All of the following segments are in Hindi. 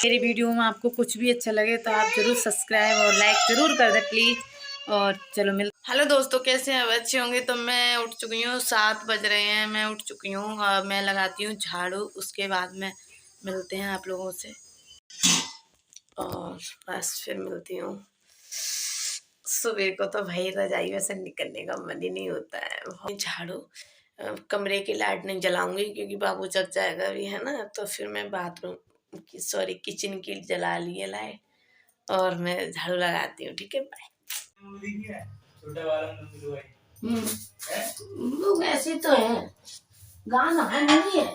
मेरी वीडियो में आपको कुछ भी अच्छा लगे तो आप ज़रूर सब्सक्राइब और लाइक ज़रूर कर दें प्लीज़। और चलो हेलो दोस्तों, कैसे हैं? अच्छे होंगे। तो मैं उठ चुकी हूँ, 7 बज रहे हैं, मैं उठ चुकी हूँ और मैं लगाती हूँ झाड़ू। उसके बाद में मिलते हैं आप लोगों से और बस फिर मिलती हूँ। सुबह को तो भाई रजाई में से निकलने का मन ही नहीं होता है। झाड़ू कमरे की लाइट नहीं जलाऊंगी क्योंकि बाबू जग जाएगा भी, है ना। तो फिर मैं बाथरूम की किचन की जला लिए लाइट और मैं झाड़ू लगाती हूँ। ठीक है, बाय। लोग ऐसे तो है, गाना है नहीं है,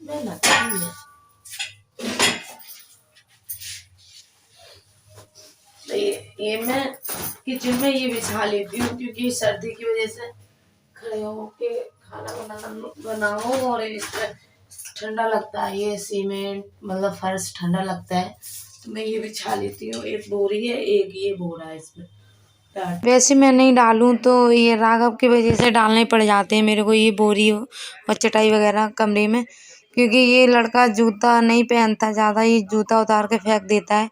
नहीं लगता है। तो ये मैं किचन में ये बिछा लेती हूँ क्योंकि सर्दी की वजह से खड़े होके खाना बनाओ और इससे ठंडा लगता है। ये सीमेंट मतलब फर्श ठंडा लगता है, तो मैं ये बिछा लेती हूँ। एक बोरी है, एक ये बोरा है इसमें। वैसे मैं नहीं डालूं तो ये राघव की वजह से डालने पड़ जाते हैं मेरे को ये बोरी और चटाई वगैरह कमरे में, क्योंकि ये लड़का जूता नहीं पहनता ज़्यादा, ये जूता उतार के फेंक देता है।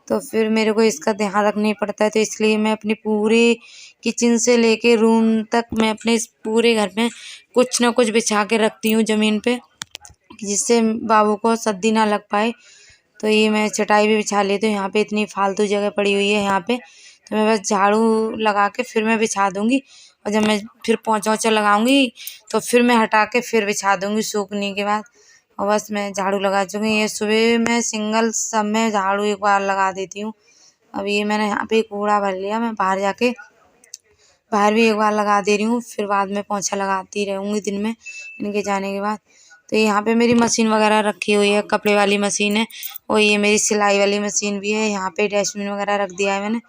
तो फिर मेरे को इसका ध्यान रखना पड़ता है। तो इसलिए मैं अपने पूरे किचन से लेके रूम तक मैं अपने इस पूरे घर में कुछ ना कुछ बिछा के रखती हूँ ज़मीन पे, जिससे बाबू को सर्दी ना लग पाए। तो ये मैं चटाई भी बिछा लेती हूँ। यहाँ पे इतनी फालतू जगह पड़ी हुई है यहाँ पे, तो मैं बस झाड़ू लगा के फिर मैं बिछा दूँगी। और जब मैं फिर पोंछा ओंछा लगाऊँगी तो फिर मैं हटा के फिर बिछा दूँगी सूखने के बाद। और बस मैं झाड़ू लगा चुकी। ये सुबह मैं सिंगल सब में झाड़ू एक बार लगा देती हूँ। अब ये मैंने यहाँ पे कूड़ा भर लिया, मैं बाहर जाके बाहर भी एक बार लगा दे रही हूँ, फिर बाद में पोंछा लगाती रहूँगी दिन में इनके जाने के बाद। तो यहाँ पे मेरी मशीन वगैरह रखी हुई है, कपड़े वाली मशीन है और ये मेरी सिलाई वाली मशीन भी है। यहाँ पे डस्टबिन वगैरह रख दिया है मैंने,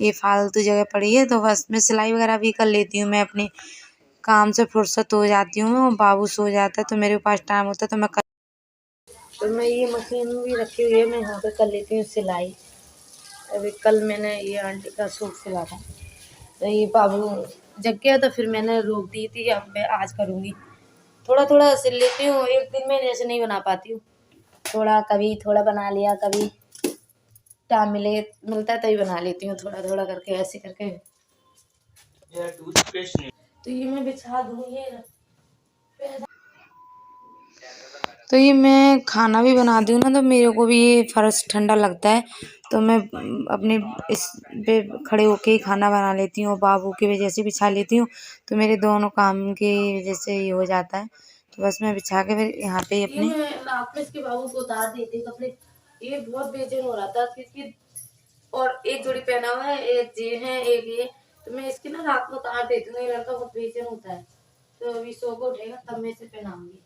ये फालतू जगह पड़ी है। तो बस मैं सिलाई वगैरह भी कर लेती हूँ। मैं अपने काम से फुर्सत हो जाती हूँ और बाबू सो जाता है तो मेरे पास टाइम होता है तो मैं ये मशीन भी रखी हुई है, मैं यहाँ पे कर लेती हूँ सिलाई। अभी कल मैंने ये आंटी का सूट सिला था, तो ये बाबू जग गया तो फिर मैंने रोक दी थी। अब मैं आज करूँगी, थोड़ा थोड़ा सिल लेती हूँ। एक दिन में जैसे नहीं बना पाती हूँ, थोड़ा कभी थोड़ा बना लिया, कभी टाइम मिलता है तभी बना लेती हूँ, थोड़ा थोड़ा करके ऐसे करके। तो ये मैं बिछा दूँ ये। तो ये मैं खाना भी बनाती हूँ ना, तो मेरे को भी ये फर्श ठंडा लगता है, तो मैं अपने इस पे खड़े होके ही खाना बना लेती हूँ और बाबू की वजह से बिछा लेती हूँ। तो मेरे दोनों काम की वजह से ये हो जाता है। तो बस मैं बिछा के फिर यहाँ पे अपने रात में इसके बाबू को उतार देती कपड़े। ये बहुत बेचैन हो रहा था क्योंकि और एक जोड़ी पहना हुआ है, एक ये है, एक ये। तो मैं इसकी ना रात में उतार देती हूँ, ये लड़का बहुत बेचैन होता है। तो अभी सो को उठेगा तब मैं इसे पहनाऊंगी।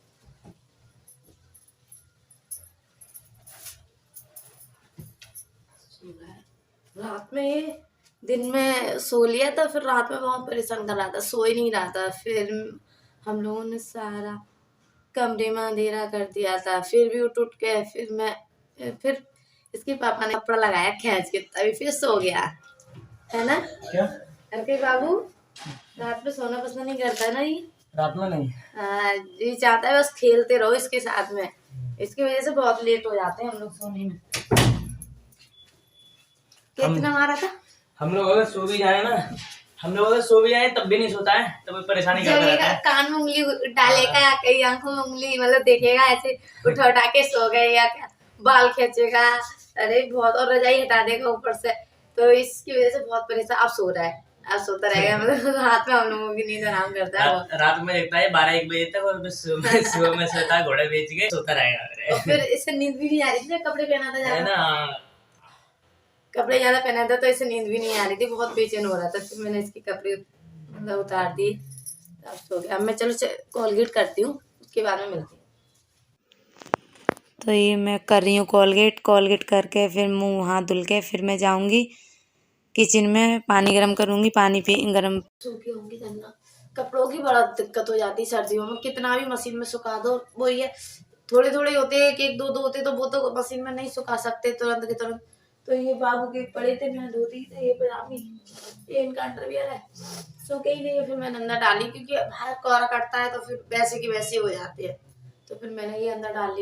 रात में ये दिन में सो लिया था, फिर रात में बहुत परेशान कर रहा था, सो ही नहीं रहा था। फिर हम लोगों ने सारा कमरे में अंधेरा कर दिया था, फिर भी उठ के फिर इसके पापा ने कपड़ा लगाया खींच के, तभी फिर सो गया, है ना। क्या करके बाबू रात में सोना पसंद नहीं करता है ना, ये रात में नहीं। ये चाहता है बस खेलते रहो इसके साथ में, इसकी वजह से बहुत लेट हो जाते हैं हम लोग सोने में। कितना मारा था? हम लोग अगर सो भी जाए ना, हम लोग अगर सो भी जाए तब भी नहीं सोता है, तब परेशानी करता रहता है। कान में उंगली डालेगा, कहीं आंखों में उंगली मतलब देखेगा, ऐसे उठा उठा के सो गए या क्या, बाल खींचेगा, अरे बहुत, और रजाई हटा देगा ऊपर से। तो इसकी वजह से बहुत परेशान। अब सो रहा है, अब सोता रहेगा, मतलब रात में हम लोगों की नींद आराम करता है। रात में देखता है 12-1 बजे तक और सुबह में सोता है, घोड़े बेच के सोता रहेगा। फिर इससे नींद भी नहीं आ रही थी, कपड़े पहना था ज्यादा, कपड़े ज्यादा पहना था तो इसे नींद भी नहीं आ रही थी, बहुत बेचैन हो रहा था। फिर मैंने इसके कपड़े मतलब उतार दिए, अब सो गया। अब मैं चलो कोलगेट करती हूँ, उसके बाद में मिलती हूँ। तो ये मैं कर रही हूँ कोलगेट करके फिर मुँह हाथ धुल के फिर मैं जाऊँगी किचन में, पानी गर्म करूँगी, पानी गर्म सूखी होंगी करना। कपड़ों की बड़ा दिक्कत हो जाती है सर्दियों में, कितना भी मशीन में सुखा दो वो ये थोड़े थोड़े होते हैं, एक दो होते तो वो तो मशीन में नहीं सुखा सकते तुरंत के तुरंत। तो ये बाबू के पड़े थे, मैंने धो दी थे, ये पजामी, ये इनका अंडरवियर है, सूखे ही नहीं है। फिर मैंने अंदर डाली क्योंकि बाहर कोहरा कटता है तो फिर वैसे की वैसे हो जाते हैं, तो फिर मैंने ये अंदर डाल ली।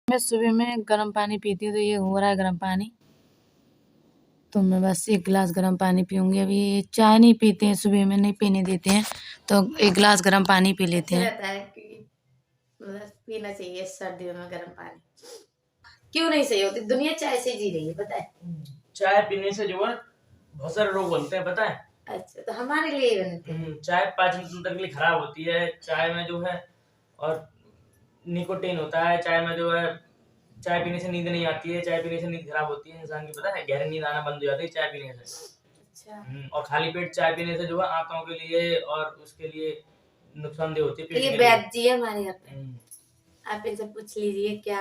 मैं सुबह में गर्म पानी पीती हूँ, तो ये हो रहा है गर्म पानी, तो मैं बस 1 गिलास गर्म पानी पीऊँगी। अभी चाय नहीं पीते हैं, सुबह में नहीं पीने देते हैं, तो 1 गिलास गर्म पानी पी लेते हैं। रहता है कि मतलब पीना चाहिए सर्दियों में गर्म पानी। क्यों नहीं सही होती? दुनिया चाय से जी रही है, पता है? चाय पीने से जो है बहुत सारे रोग बनते हैं, पता है? अच्छा, तो हमारे लिए ही बनते हैं। चाय पाचन तंत्र के लिए खराब होती है। चाय में जो है और निकोटीन होता है चाय में, जो है चाय पीने से नींद नहीं आती है, चाय पीने से नींद खराब होती है इंसान की, पता है? गहरी नींद आना बंद हो जाती है चाय पीने से। अच्छा। और खाली पेट चाय पीने से जो है आंतों के लिए और उसके लिए नुकसानदेह होती है पेट के लिए। ये वैद्य जी है हमारे घर पे, आप इनसे पूछ लीजिए क्या।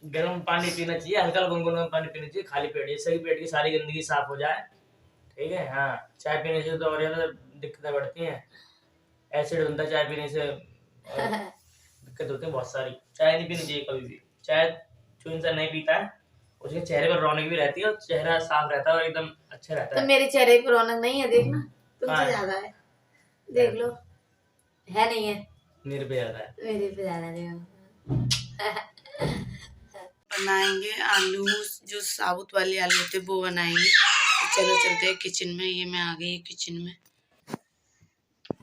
गर्म पानी पीना चाहिए, हल्का गुनगुना पानी पीना चाहिए खाली पेट, जिससे कि पेट की सारी गंदगी साफ हो जाए। ठीक है, हाँ। चाय पीने से तो और ज्यादा दिक्कतें बढ़ती हैं, एसिड बनता है चाय पीने से, और दिक्कत होती है बहुत सारी। चाय नहीं पीनी चाहिए कभी भी। चाय जो इंसान नहीं पीता है उसके चेहरे पर रौनक भी रहती है और चेहरा साफ रहता है और एकदम अच्छा रहता है। तो मेरे चेहरे पर रौनक नहीं है, देखना तुमसे ज्यादा है, देख लो। है नहीं है, मेरे पे ज्यादा है, मेरे पे ज्यादा देखो। बनाएंगे आलू, जो साबुत वाले आलू होते हैं वो बनाएंगे। तो चलो चलते हैं किचन में। ये मैं आ गई किचन में।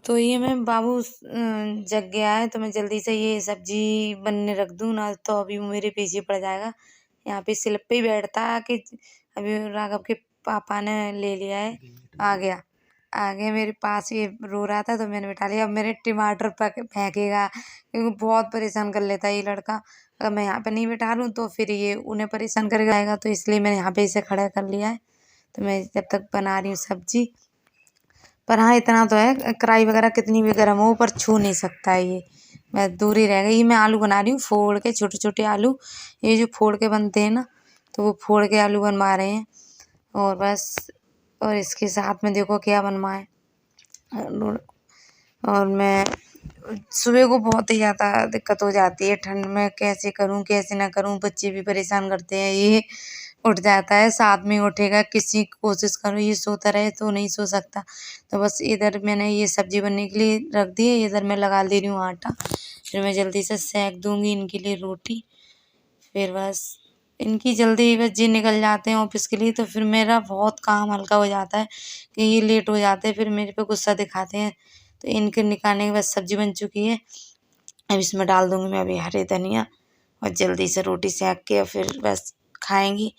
तो ये मैं बाबू जग गया है, तो मैं जल्दी से ये सब्जी बनने रख दूँ ना, तो अभी वो मेरे पीछे पड़ जाएगा। यहाँ पे सिल पे ही बैठता है कि अभी राघव के पापा ने ले लिया है, आ गया मेरे पास, ये रो रहा था तो मैंने बिठा लिया। अब मेरे टमाटर फेंकेगा, क्योंकि बहुत परेशान कर लेता है ये लड़का। अगर मैं यहाँ पे नहीं बिठा लूँ तो फिर ये उन्हें परेशान कर जाएगा, तो इसलिए मैंने यहाँ पे इसे खड़ा कर लिया है। तो मैं जब तक बना रही हूँ सब्जी। पर हाँ, इतना तो है, कढ़ाई वगैरह कितनी भी गर्म हो पर छू नहीं सकता है ये। मैं दूर ही रह गई। मैं आलू बना रही हूँ फोड़ के, छोटे छोटे आलू, ये जो फोड़ के बनते हैं ना, तो वो फोड़ के आलू बनवा रहे हैं। और बस, और इसके साथ में देखो क्या बनवाए। और मैं सुबह को बहुत ही ज़्यादा दिक्कत हो जाती है, ठंड में कैसे करूँ कैसे ना करूँ। बच्चे भी परेशान करते हैं, ये उठ जाता है साथ में उठेगा, किसी कोशिश करो ये सोता रहे तो नहीं सो सकता। तो बस इधर मैंने ये सब्जी बनने के लिए रख दी है, इधर मैं लगा दे रही हूँ आटा। फिर मैं जल्दी से सेक दूँगी इनके लिए रोटी। फिर बस इनकी जल्दी बस जी निकल जाते हैं ऑफिस के लिए, तो फिर मेरा बहुत काम हल्का हो जाता है कि ये लेट हो जाते हैं, फिर मेरे पे गुस्सा दिखाते हैं। तो इनके निकालने के बाद सब्जी बन चुकी है। अब इसमें डाल दूँगी मैं अभी हरे धनिया, और जल्दी से रोटी सेक के फिर बस खाएंगी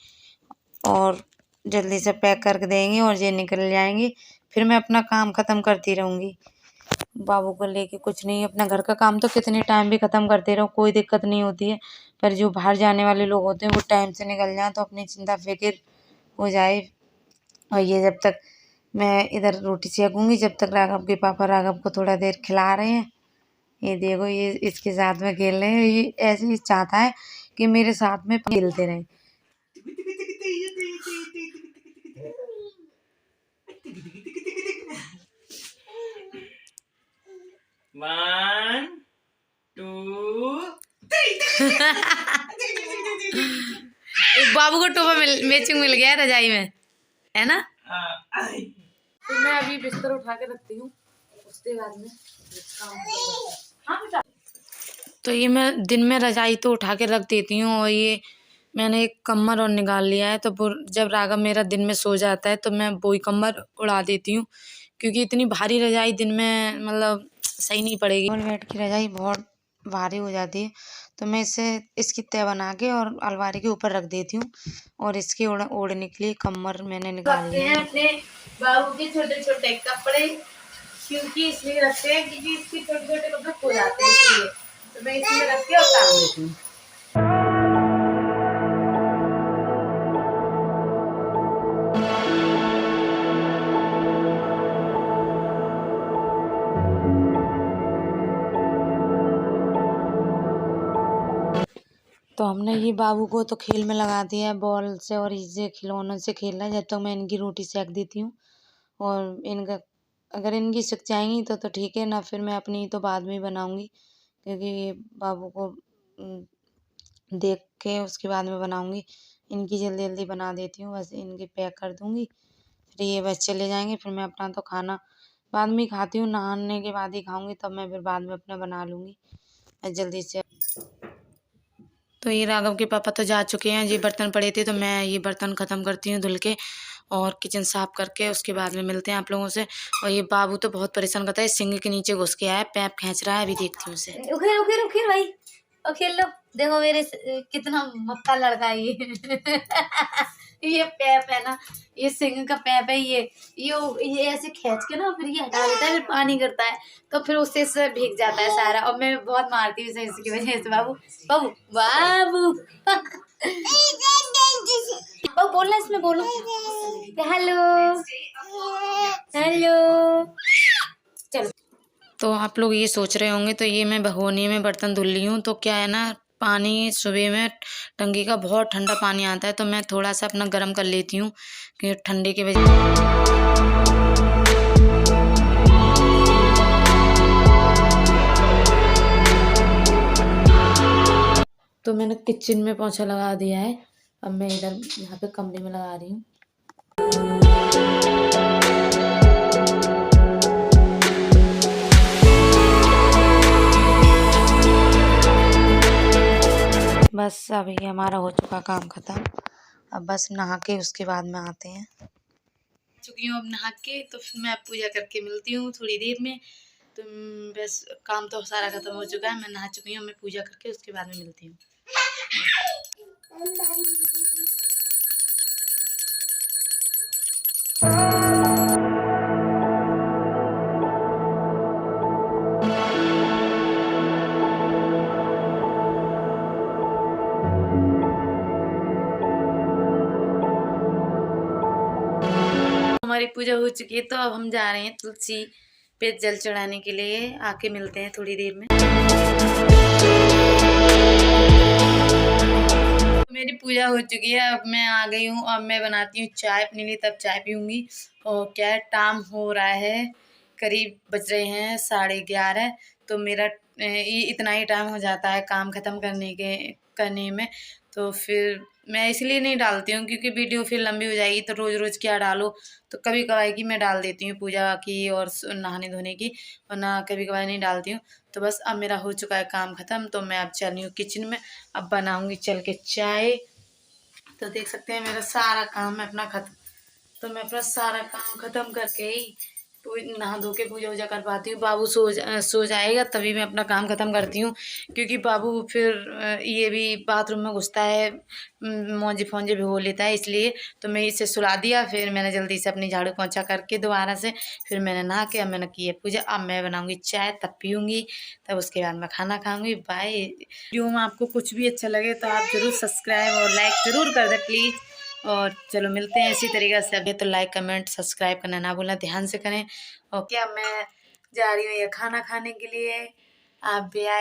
और जल्दी से पैक करके देंगे और ये निकल जाएंगे। फिर मैं अपना काम ख़त्म करती रहूँगी। बाबू को लेके कुछ नहीं, अपना घर का काम तो कितने टाइम भी ख़त्म करते रहो, कोई दिक्कत नहीं होती है। पर जो बाहर जाने वाले लोग होते हैं वो टाइम से निकल जाएँ तो अपनी चिंता फिक्र हो जाए। और ये जब तक मैं इधर रोटी सेकूँगी, जब तक राघव के पापा राघव को थोड़ा देर खिला रहे हैं। ये देखो, ये इसके साथ में खेल रहे हैं, ये ऐसे ही चाहता है कि मेरे साथ में खेलते रहें। वन टू बाबू को टोपा मैचिंग मिल गया है रजाई में, है ना? तो मैं अभी बिस्तर उठा के रखती हूँ, उसके बाद में काम। तो ये मैं दिन में रजाई तो उठा के रख देती हूँ, और ये मैंने एक कम्बल और निकाल लिया है। तो जब राघव मेरा दिन में सो जाता है तो मैं वही कम्बल उड़ा देती हूँ, क्योंकि इतनी भारी रजाई दिन में मतलब सही नहीं पड़ेगी। डबल बेड की रजाई बहुत भारी हो जाती है, तो मैं इसकी तह बना के और अलमारी के ऊपर रख देती हूँ। और इसके ओढ़ने के लिए कम्बल मैंने निकाल लिया है। अपने बाबू के छोटे छोटे कपड़े क्योंकि इसलिए रखते हैं क्योंकि इसके छोटे छोटे कपड़े खो जाते हैं, इसलिए तो मैं इसमें रख के और टांग देती हूँ। तो हमने ये बाबू को तो खेल में लगा दिया है, बॉल से और इसे खिलौनों से खेल रहा है, जब तक मैं इनकी रोटी सेक देती हूँ। और इनका अगर इनकी सिक जाएंगी तो ठीक है, ना फिर मैं अपनी तो बाद में बनाऊंगी, क्योंकि ये बाबू को देख के उसके बाद में बनाऊंगी। इनकी जल्दी जल्दी बना देती हूँ, बस इनके पैक कर दूंगी, फिर ये बस चले जाएंगे। फिर मैं अपना तो खाना बाद में ही खाती हूँ, नहाने के बाद ही खाऊंगी, तब मैं फिर बाद में अपना बना लूँगी जल्दी से। तो ये राघव के पापा तो जा चुके हैं, ये बर्तन पड़े थे तो मैं ये बर्तन ख़त्म करती हूँ धुल के और किचन साफ करके उसके बाद में मिलते हैं आप लोगों से। और ये बाबू तो बहुत परेशान करता है, सिंक के नीचे घुस के आया, पैप खींच रहा है, अभी देखती हूँ उसे। उखेर उखेर उखेर भाई, और खेल लो। देखो मेरे कितना मक्का लड़का है ये। ये पैप है ना, ये सिंक का पैप है ये ऐसे खींच के ना फिर ये हटा देता है, फिर पानी करता है तो फिर उससे से भीग जाता है सारा। और मैं बहुत मारती हूँ इसे इसकी वजह से। बाबू बाबू बाबू बाबू बोलना, इसमें बोलो हेलो हेलो। चलो, तो आप लोग ये सोच रहे होंगे, तो ये मैं भगोनी में बर्तन धुल ली हूँ। तो क्या है ना, पानी सुबह में टंकी का बहुत ठंडा पानी आता है तो मैं थोड़ा सा अपना गर्म कर लेती हूँ कि ठंडे की वजह। तो मैंने किचन में पोंछा लगा दिया है, अब मैं इधर यहाँ पे कमरे में लगा रही हूँ। बस अभी हमारा हो चुका काम ख़त्म, अब बस नहा के उसके बाद में आते हैं। चुकी हूँ अब नहा के, तो फिर मैं पूजा करके मिलती हूँ थोड़ी देर में। तो बस काम तो सारा ख़त्म हो चुका है, मैं नहा चुकी हूँ, मैं पूजा करके उसके बाद में मिलती हूँ। हमारी पूजा हो चुकी है, तो अब हम जा रहे हैं तुलसी पे जल चढ़ाने के लिए। आके मिलते हैं थोड़ी देर में। मेरी पूजा हो चुकी है, अब मैं आ गई हूँ। अब मैं बनाती हूँ चाय अपने लिए, तब चाय पीऊँगी। और क्या है, टाइम हो रहा है, करीब बज रहे हैं 11:30। तो मेरा ये इतना ही टाइम हो जाता है काम ख़त्म करने में। तो फिर मैं इसलिए नहीं डालती हूँ क्योंकि वीडियो फिर लंबी हो जाएगी, तो रोज़ रोज़ क्या डालो। तो कभी कभार की मैं डाल देती हूँ पूजा की और नहाने धोने की, वरना कभी कभार नहीं डालती हूँ। तो बस अब मेरा हो चुका है काम ख़त्म, तो मैं अब चल रही हूँ किचन में, अब बनाऊँगी चल के चाय। तो देख सकते हैं मेरा सारा काम मैं अपना ख़त्म, तो मैं अपना सारा काम ख़त्म करके ही नहा धो के पूजा वूजा कर पाती हूँ। बाबू सो जाएगा तभी मैं अपना काम ख़त्म करती हूँ, क्योंकि बाबू फिर ये भी बाथरूम में घुसता है, मौजे फौजे भिगो लेता है, इसलिए तो मैं इसे सुला दिया। फिर मैंने जल्दी से अपनी झाड़ू पोंछा करके दोबारा से फिर मैंने नहा के अब मैंने की है पूजा। अब मैं बनाऊँगी चाय, तब पीऊँगी, तब उसके बाद मैं खाना खाऊँगी। बाय। वीडियो में आपको कुछ भी अच्छा लगे तो आप ज़रूर सब्सक्राइब और लाइक ज़रूर कर दें प्लीज़। और चलो मिलते हैं इसी तरीके से। अभी तो लाइक कमेंट सब्सक्राइब करना ना भूलना, ध्यान से करें। और क्या, मैं जा रही हूँ ये खाना खाने के लिए, आप भी आए।